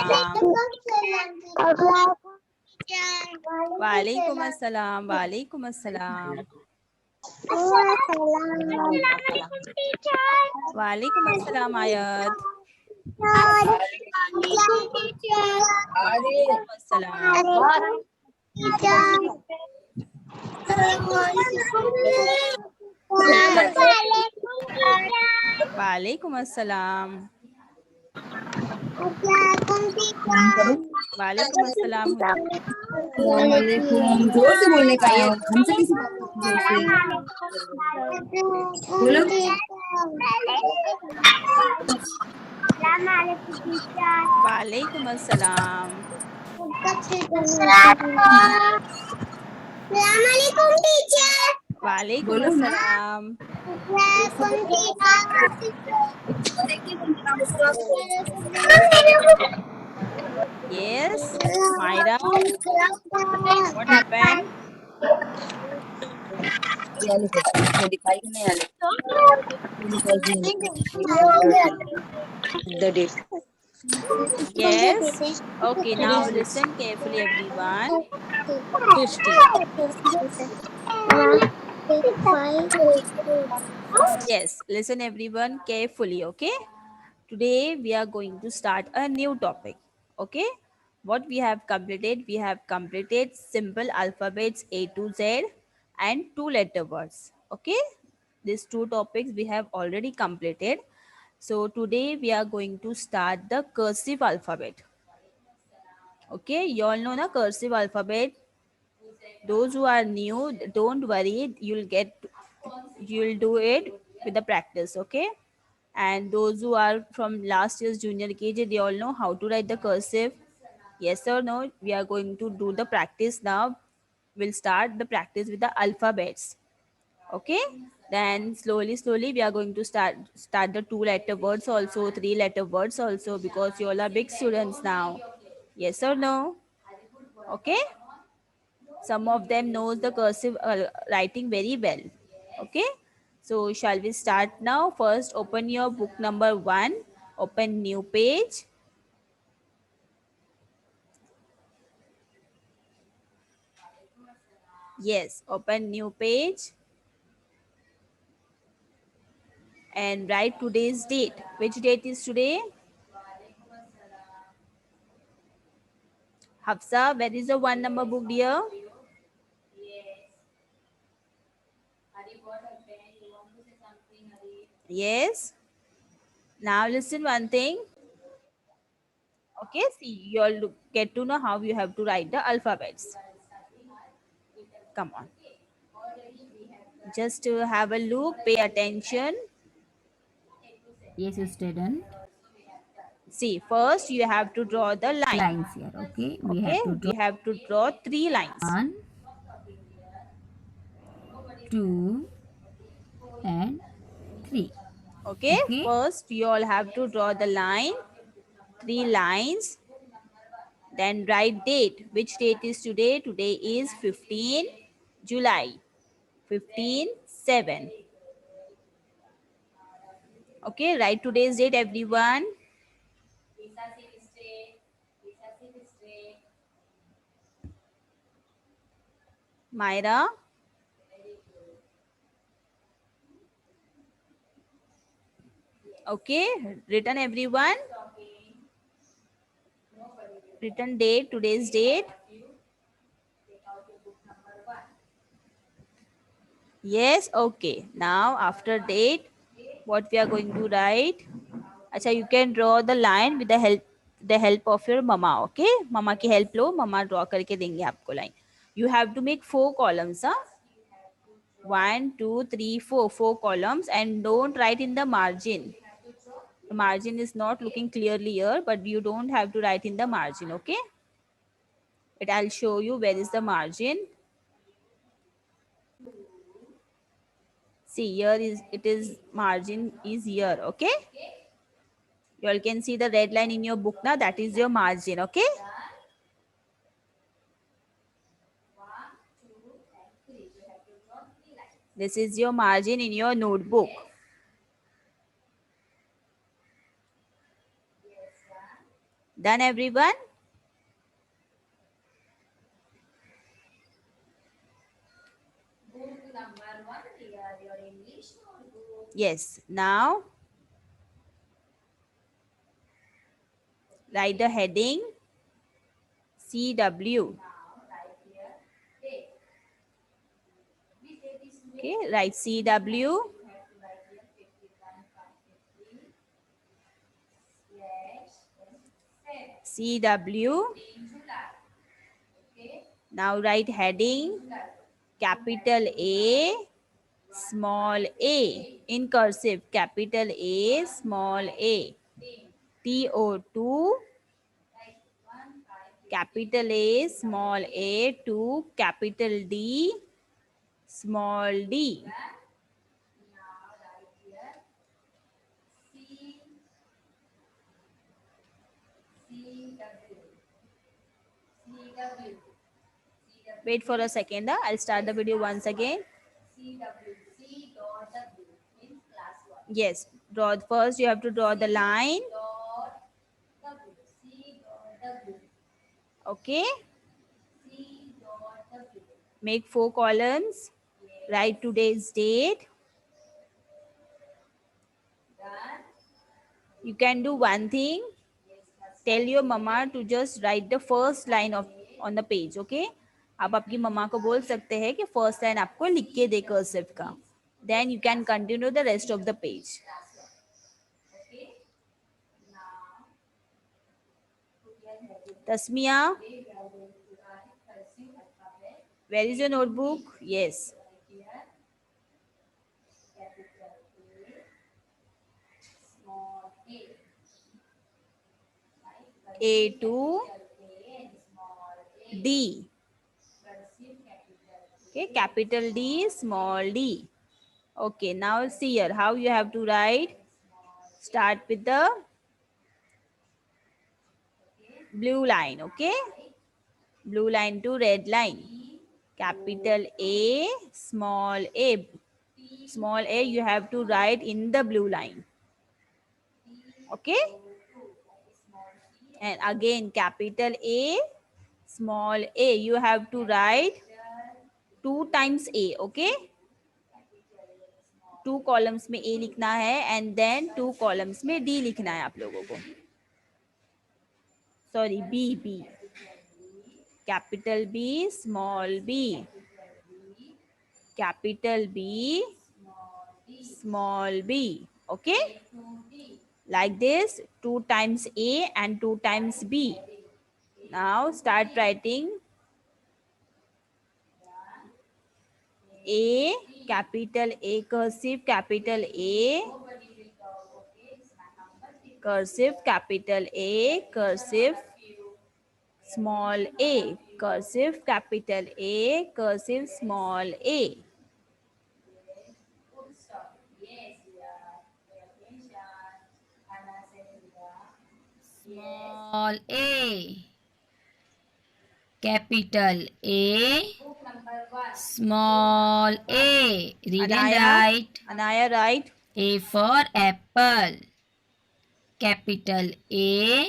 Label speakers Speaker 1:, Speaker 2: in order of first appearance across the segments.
Speaker 1: अस्सलाम। वालेकुम अस्सलाम। वालेकुम अस्सलाम। वालेकुम अस्सलाम आयत। वालेकुम अस्सलाम। वालेकुम अस्सलाम। वालेकुम अस्सलाम।
Speaker 2: जोर से बोलने का है,
Speaker 1: आयत
Speaker 2: हमसे कैसे बात करते बोलो।
Speaker 1: वालेकुम अस्सलाम। वालेकुम
Speaker 2: बोलो ना।
Speaker 1: अस्सलाम। Yes, Myra, what happened?
Speaker 2: दिखाई नहीं आ the date.
Speaker 1: Yes. Okay, now listen carefully, everyone. 50. Yes, listen everyone carefully, okay? Today we are going to start a new topic, okay? What we have completed simple alphabets A to Z and two letter words, okay? These two topics we have already completed. So today we are going to start the cursive alphabet. Okay, you all know the cursive alphabet. Those who are new, don't worry, you'll do it with the practice, okay? And those who are from last year's junior KG, they all know how to write the cursive. Yes or no? We are going to do the practice now. We'll start the practice with the alphabets. Okay? Then slowly we are going to start the two letter words also, three letter words also, because you all are big students now. Yes or no? Okay? Some of them knows the cursive writing very well. Okay, so shall we start now? First, open your book number 1. Open new page. Yes, open new page and write today's date. Which date is today? Hafsa, where is the 1 number book, dear? Yes. Now listen one thing. Okay, see, you all get to know how you have to write the alphabets. Come on. Just to have a look, pay attention.
Speaker 2: Yes, student.
Speaker 1: See, first you have to draw the line.
Speaker 2: Lines here. Okay, we
Speaker 1: Okay,
Speaker 2: have to
Speaker 1: we
Speaker 2: draw
Speaker 1: have to draw 3 lines.
Speaker 2: 1, 2, and 3.
Speaker 1: Okay,
Speaker 2: Okay.
Speaker 1: first you all have to draw the line, 3 lines. Then write date. Which date is today? Today is 15 July. 15/7. Okay, write today's date, everyone. Myra. Okay, written everyone. Written date, today's date. Yes, okay. Now after date, what we are going to write? Acha, you can draw the line with the help of your mama. Okay, mama की help लो, mama draw करके देंगे आपको line. You have to make 4 columns. 1, 2, 3, 4. 4 columns, and don't write in the margin. The margin is not looking clearly here, but you don't have to write in the margin. Okay, but I'll show you where is the margin. See, here is margin is here. Okay, you all can see the red line in your book now. That is your margin. Okay, this is your margin in your notebook. Done, everyone? Yes. Now write the heading CW. Okay, write CW. CW. Now write heading capital A, small a, in cursive, capital A, small a. TO2, capital A, small a, to capital D, small d. Wait for a second. I'll start the video once again. Yes, draw first. You have to draw the line. Okay. Make 4 columns. Write today's date. You can do one thing. Tell your mama to just write the first line of on the page. Okay. आप आपकी मम्मा को बोल सकते हैं कि first line आपको लिख के दे कर्सिव का. Then you can continue the rest of the page. Tasmia, where is your notebook? Yes. A to D. Okay, capital D, small d. Okay, now see here how you have to write. Start with the blue line, okay? Blue line to red line. Capital A, small a. Small a you have to write in the blue line. Okay? And again capital A, small a. You have to write 2 times A, okay? 2 columns में A लिखना है and then 2 columns में D लिखना है आप लोगों को. Sorry B. Capital B, small b. Capital B, small b. Okay? Like this, 2 times A and 2 times B. Now start writing A, capital A, cursive, capital A, cursive, capital A, cursive, small a, cursive, capital A, cursive, small a.
Speaker 2: Small a. Capital A. Small a. Read and write.
Speaker 1: Anaya, write.
Speaker 2: A for apple. Capital A.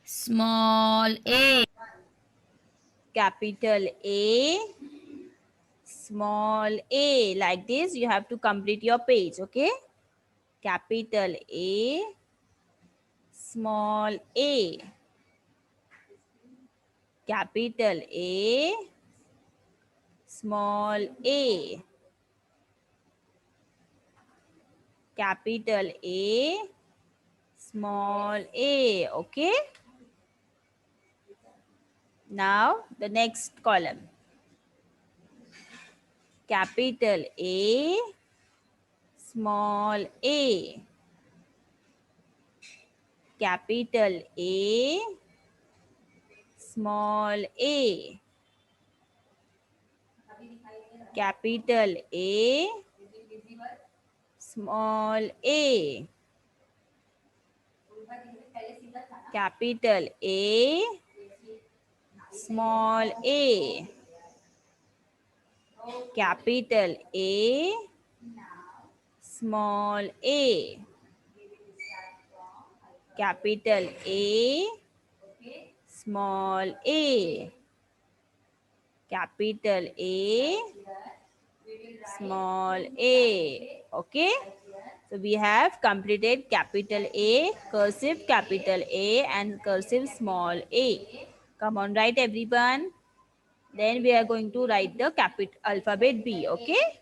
Speaker 2: Small a.
Speaker 1: Capital A, small a. Like this, you have to complete your page, okay? Capital A, small a. Capital A, small a. Capital A, small a. Okay? Now, the next column. Capital A, small a. Capital A, small a. Capital A, small a. Capital A, small a. Capital A, small a. capital A, small a, capital A, small a. Okay, so we have completed capital A, cursive capital A, and cursive small a. Come on, write everyone. Then we are going to write the capital alphabet B. Okay,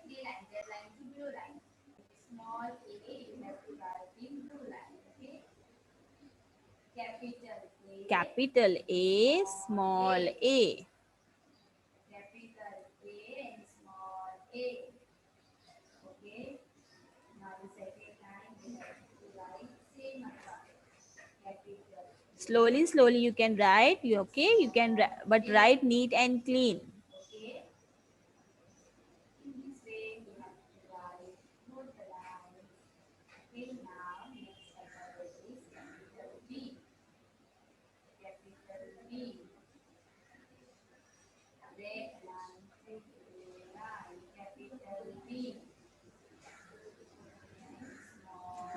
Speaker 1: capital A, small a. Slowly, slowly you can write. You okay? You can, but write neat and clean.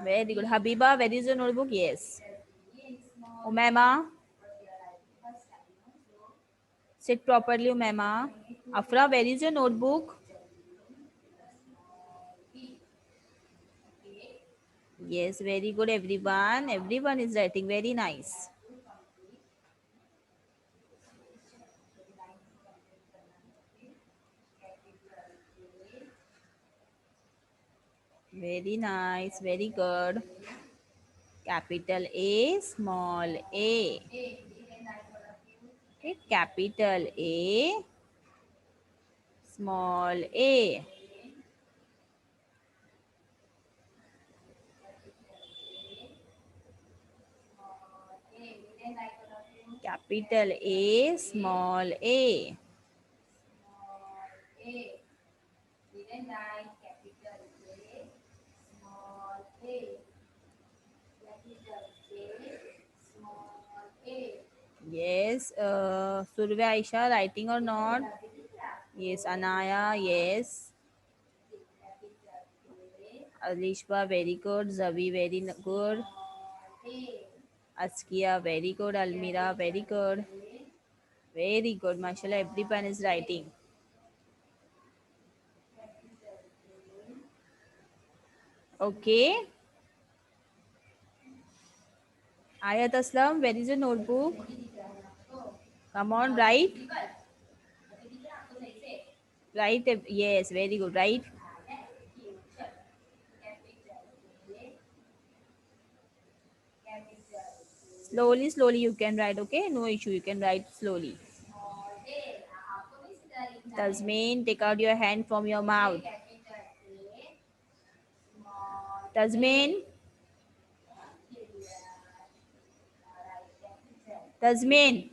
Speaker 1: Very good. Habiba, where is your notebook? Yes. Umema, sit properly, Umema. Afra, where is your notebook? Yes, very good, everyone. Everyone is writing very nice. Very nice, very good. Capital A, small a. Okay, capital A, small a. Capital A, small a. Yes, Survey Aisha writing or not? Yes, Anaya, yes. Alishba, very good. Zavi, very good. Askia, very good. Almira, very good. Very good. Mashallah, everyone is writing. Okay. Ayat Aslam, where is your notebook? Come on, write. Write. Yes, very good. Write. Slowly, slowly you can write, okay? No issue, you can write slowly. Tasmin, take out your hand from your mouth. Tasmin, Tasmin.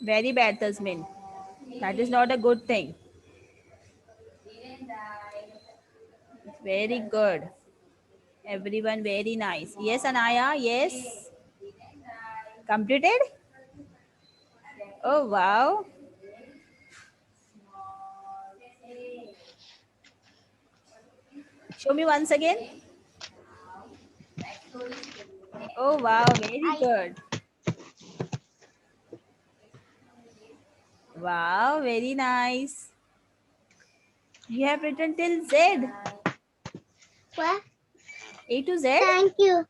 Speaker 1: Very bad, Tasmin. That is not a good thing. Very good. Everyone very nice. Yes, Anaya, yes. Completed? Oh, wow. Show me once again. Oh, wow, very good. Wow, very nice. You have written till Z.
Speaker 3: What?
Speaker 1: A to Z?
Speaker 3: Thank you.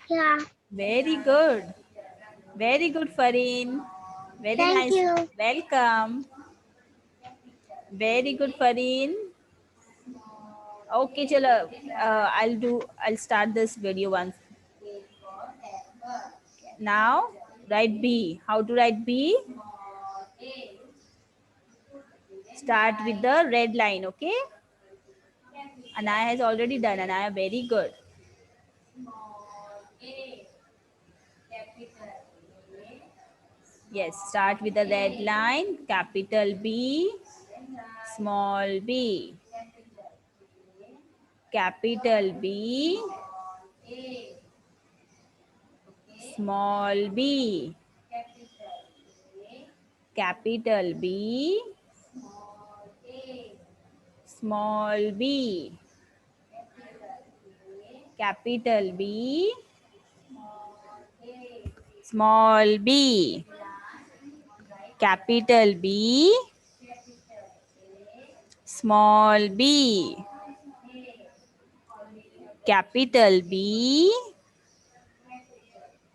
Speaker 3: Yeah.
Speaker 1: Very good. Very good, Fareen. Very
Speaker 3: Thank
Speaker 1: nice.
Speaker 3: you.
Speaker 1: Welcome. Very good, Fareen. Okay, chalo. I'll start this video once. Now, write B. How to write B? Start with the red line, okay? Anaya has already done. Anaya, very good. Yes, start with the red line. Capital B, small b. Capital B, small b, capital B, small b, capital B, small b, capital B, small b, capital B,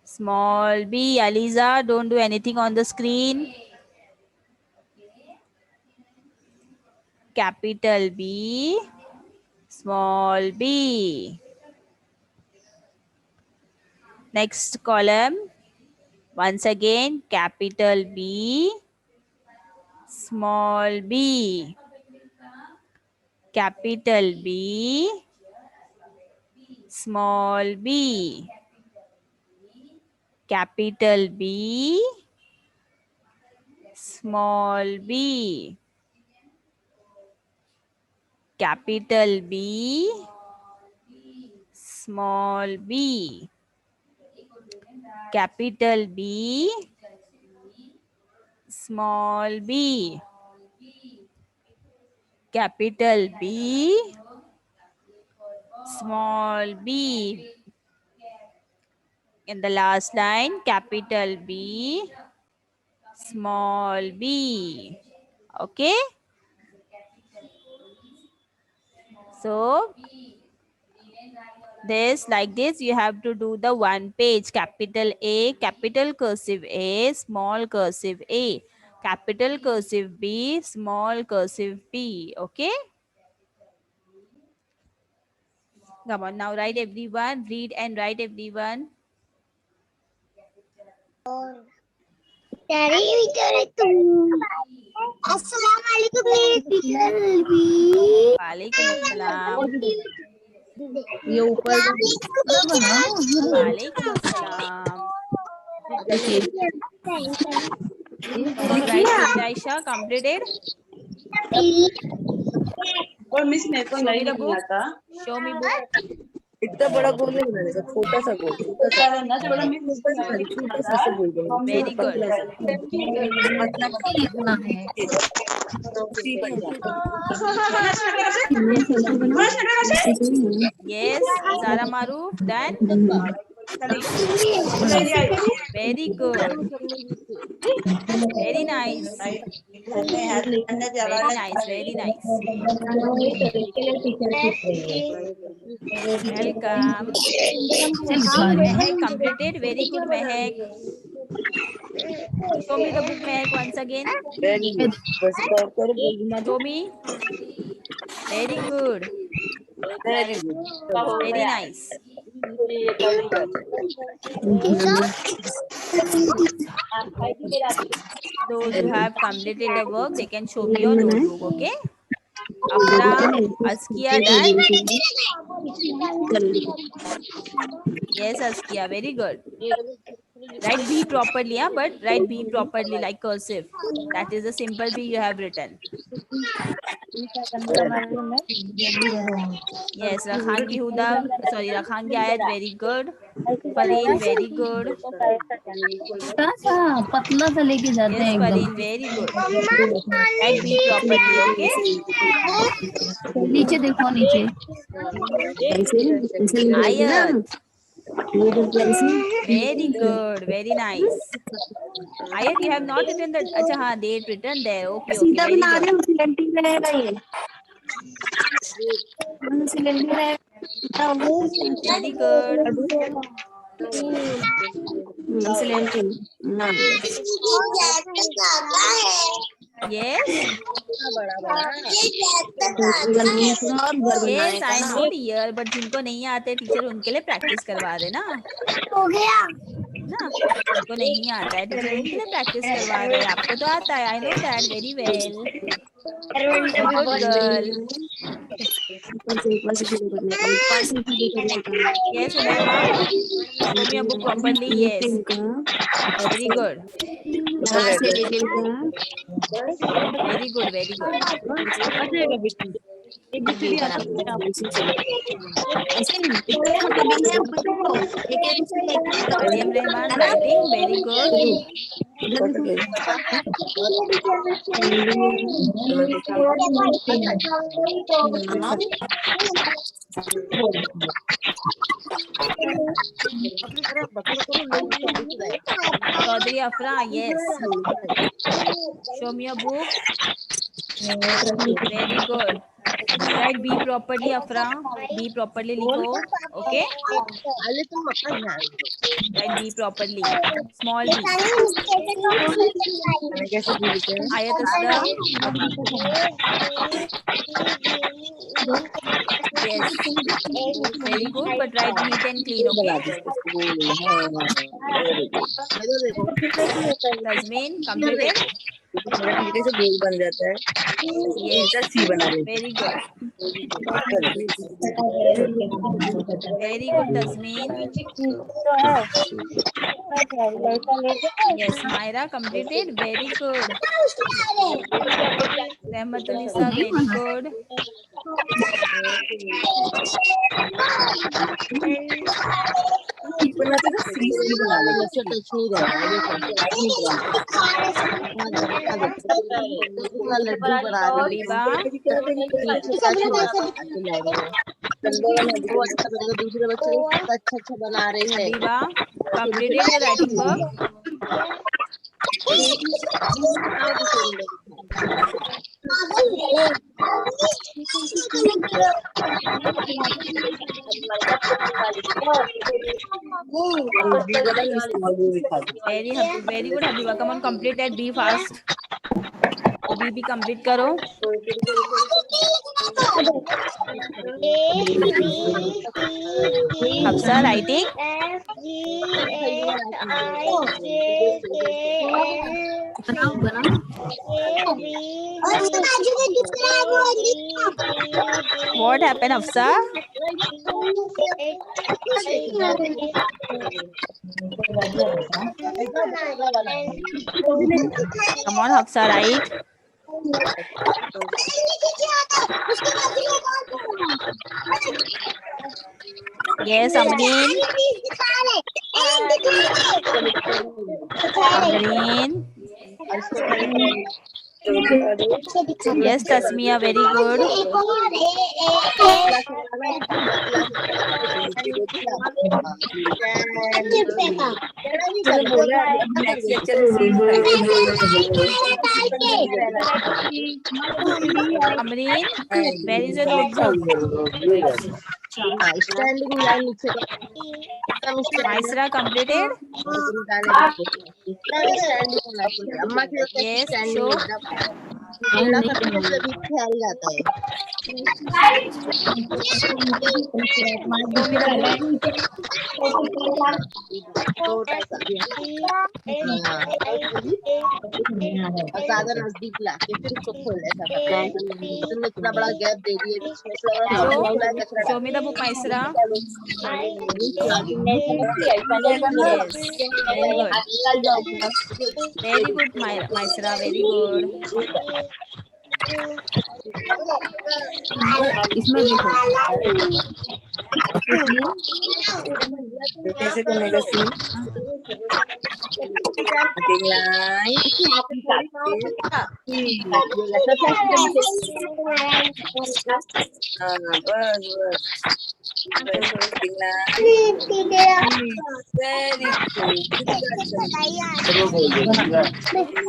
Speaker 1: small b. Aliza, don't do anything on the screen. Capital B, small b. Next column, once again, capital B, small b, capital B, small b, capital B, small b, capital B, small b, capital B, small b, capital B, small b. In the last line, capital B, small b. Okay? So, like this, you have to do the one page. Capital A, capital cursive A, small cursive A. Capital cursive B, small cursive B. Okay? Come on, now write everyone. Read and write everyone.
Speaker 3: Assalamualaikum मेरे teacher भी
Speaker 1: वालेकुम अस्सलाम.
Speaker 4: ये ऊपर
Speaker 1: वालेकुम अस्सलाम. Come on, write Siti Aisha. Completed.
Speaker 4: और miss मेरे को
Speaker 1: Show me
Speaker 4: नहीं
Speaker 1: the book.
Speaker 4: आता.
Speaker 1: Show me book.
Speaker 4: इतना बड़ा गोल नहीं बनाने का, छोटा सा गोल. छोटा सा गोल बनाना.
Speaker 1: Very good.
Speaker 4: मतलब
Speaker 2: लिखना है.
Speaker 1: Yes, Zara Maruf. Done. Very good. Very nice. Very nice. Very nice. Welcome. Mehak completed. Very good, Mehak. Show me the book, Mehak, once again. Show me. Very good. Very nice. Those who have completed the work, they can show me your notebook, okay? Afra, Askia, done? Yes, Askia, very good. Write B properly, huh? But write B properly like cursive. That is the simple B you have written. Yes, Rakhangi Huda, sorry, Rakhangi Ayat, very good. Fareen, very good.
Speaker 2: छोटा सा पतला सा लेके जाते हैं
Speaker 1: Yes,
Speaker 2: एकदम.
Speaker 1: Fareen, very good. Write B properly, okay?
Speaker 2: नीचे देखो नीचे.
Speaker 1: Ayat, very good, very nice. Ayat, you have not written the, acha, haan, date written there. Okay, okay, very good. Very good. Yes, yes, I know dear, but जिनको नहीं आते teacher उनके लिए practice करवा देना ना. जिनको नहीं आता है टीचर उनके लिए प्रैक्टिस करवा रहे हैं. आपको तो आता है. I know that very well. Good girl. Yes, Umayma. Show me a book properly. Yes. Very good. Very good. Very good.
Speaker 2: ABCD आता है आप ऐसे नहीं इतने छोटे भी हैं बच्चों को एक ABCD
Speaker 1: Mariam Rehman writing very good.
Speaker 2: इधर देखो
Speaker 1: Chaudhary Afra, yes. Show me your book. Very good. Write B properly, Afra. B properly लिखो. Okay. Write B properly. Small b. Ayat Aslam. Yes. Very good. But write neat and clean. Okay. Tasmin, completed.
Speaker 4: से गोल बन जाता है
Speaker 1: Yes.
Speaker 4: सी बना देते
Speaker 1: Very good. Very good, Tasmin. Yes, Myra completed. Very good. Rahmatulisa, very good.
Speaker 4: बनाते तो सी बना लेते
Speaker 1: Habiba,
Speaker 4: दूसरे बच्चे अच्छा बना रहे हैं
Speaker 1: Habiba, completed your writing work. Very good, Habiba. Come on, complete that B fast. B भी complete करो. Hafsa writing.
Speaker 2: बनाओ बनाओ
Speaker 1: What happened, Hafsa? Come on, Hafsa, write. Yes, Amreen. Amreen. Yes, Tasmia, very good.
Speaker 4: Next lecture में सी
Speaker 1: Amreen, where is your notebook?
Speaker 4: Standing line नीचे
Speaker 1: Maisra completed? Yes, show.
Speaker 4: फैल जाता है
Speaker 1: Show me the book.
Speaker 4: ज्यादा नजदीक ला के फिर उसको खोल ऐसा करना है तुमने इतना बड़ा गैप दे दिए बीच में
Speaker 1: Show me the book, Maisra. Yes, very good, Maisra, very good.
Speaker 2: इसमें देखो
Speaker 4: कैसे करने सी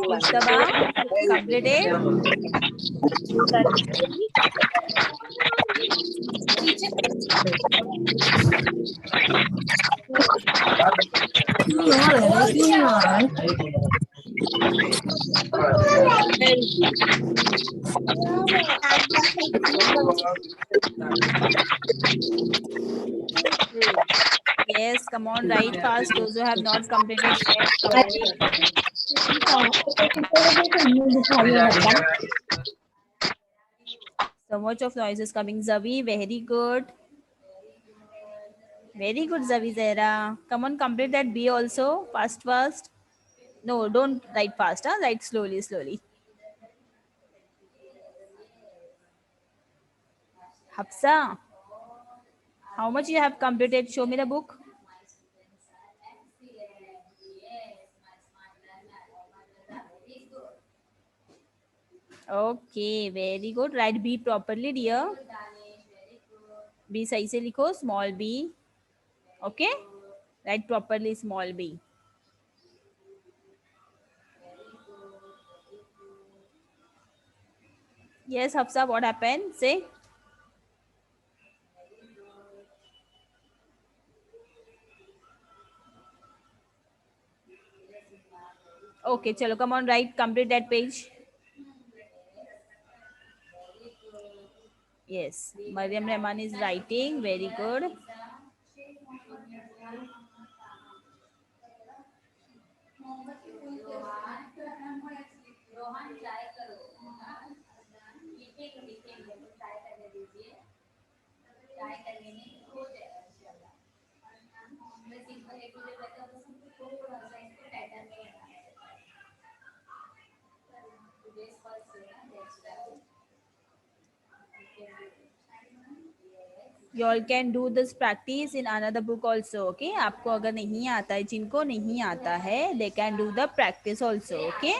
Speaker 1: Mujtaba, completed? Yes, come on, write fast. Those who have not completed. So much of noise is coming. Zavi, very good. Very good, Zavi Zehra. Come on, complete that B also. Fast, fast. No, don't write fast. Write slowly, slowly. Hafsa, how much you have completed? Show me the book. Okay, very good. Write B properly, dear. B सही से लिखो, small b. Okay, write properly, small b. Yes, Hafsa, what happened? Say. Okay, chalo, come on, write, complete that page. Yes, Mariam Rahman is writing, very good. You all can do this practice in another book also, okay? आपको अगर नहीं आता है, जिनको नहीं आता है, they can do the practice also, okay?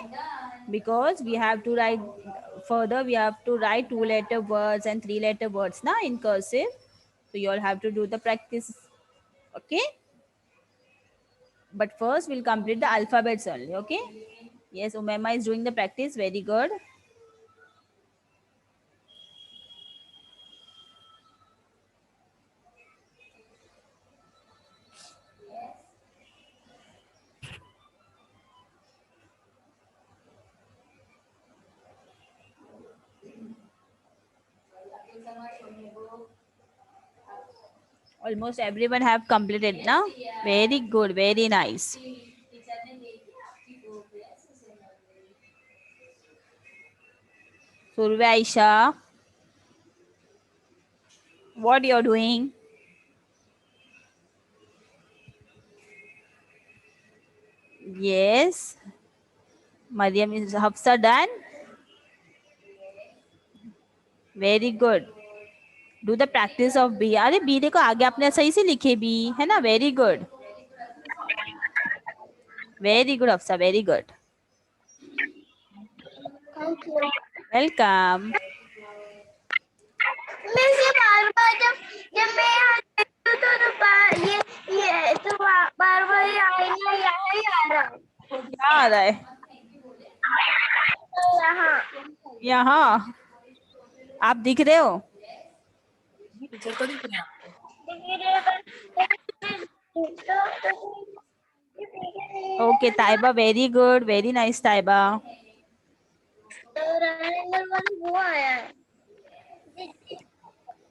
Speaker 1: Because we have to write further, we have to write 2-letter words and 3-letter words na in cursive. So you all have to do the practice, okay? But first we'll complete the alphabets only, okay? Yes, Umema is doing the practice, very good. Almost everyone have completed now. Very good, very nice. Surve Aisha, what you're doing? Yes. Mariam is Hafsa done. Very good. Do the practice of B. अरे B देखो आगे आपने सही से लिखे B है ना. Very good. Very good Hafsa. Very good.
Speaker 3: Thank you.
Speaker 1: Welcome.
Speaker 3: Miss ये बार-बार जब मैं यहाँ देखती हूँ तो ये तो बार-बार यहाँ ही आ रहा है।
Speaker 1: क्या आ रहा है?
Speaker 3: यहाँ
Speaker 1: यहाँ आप दिख रहे हो?
Speaker 2: टीचर को दिख रहा है।
Speaker 1: Okay, Taiba, very good, very nice, Taiba.
Speaker 3: वो आया है।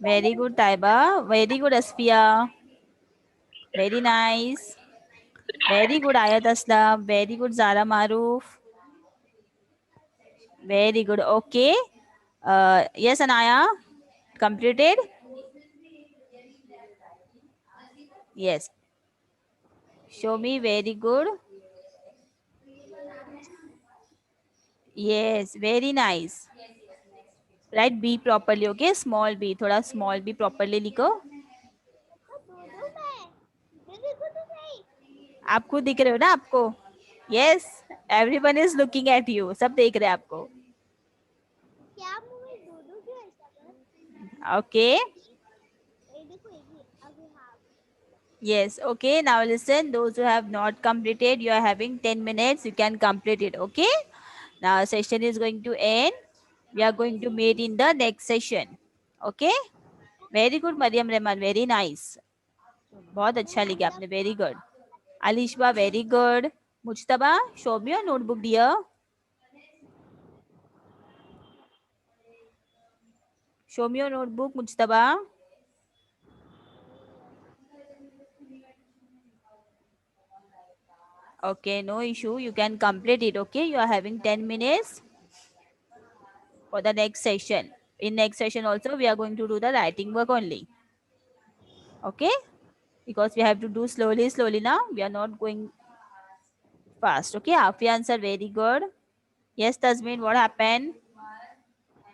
Speaker 1: Very good, Taiba. Very good, Aspia. Very nice. Very good, Ayat Aslam. Very good, Zara Maruf. Very good. Okay. Yes, Anaya. Completed? Yes. Show me. Very good. Yes, very nice. Write B properly, okay? Small b. थोड़ा small b properly लिखो. आप खुद दिख रहे हो ना आपको? Yes, everyone is looking at you. सब देख रहे हैं आपको.
Speaker 3: क्या मुझे दूधू क्यों ऐसा कर?
Speaker 1: Okay.
Speaker 3: ये देखो अभी हाँ.
Speaker 1: Yes, okay. Now listen, those who have not completed, you are having 10 minutes. You can complete it, okay? Now session is going to end. We are going to meet in the next session. Okay? Very good, Mariam Rahman. Very nice. बहुत अच्छा लिखा आपने. Very good. Alishba, very good. Mujtaba, show me your notebook, dear. Show me your notebook, Mujtaba. Okay, no issue. You can complete it, okay? You are having 10 minutes for the next session. In next session also, we are going to do the writing work only. Okay? Because we have to do slowly now. We are not going fast. Okay? Afi answer very good. Yes, Tasmin, what happened?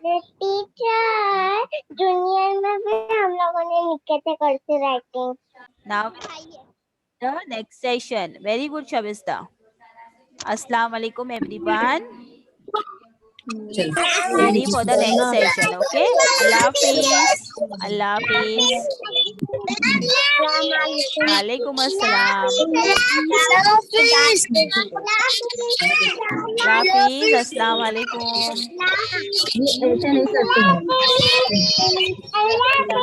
Speaker 3: Teacher junior में भी हम लोगों ने लिखे थे cursive writing.
Speaker 1: Now the next session. Very good, Shabista. Assalamu alaikum everyone. Ready for the next session, okay? Allah Hafiz. Allah Hafiz. Walaikum assalam. Allah Hafiz. Assalamu alaikum.
Speaker 2: ये ऐसे नहीं करते हैं.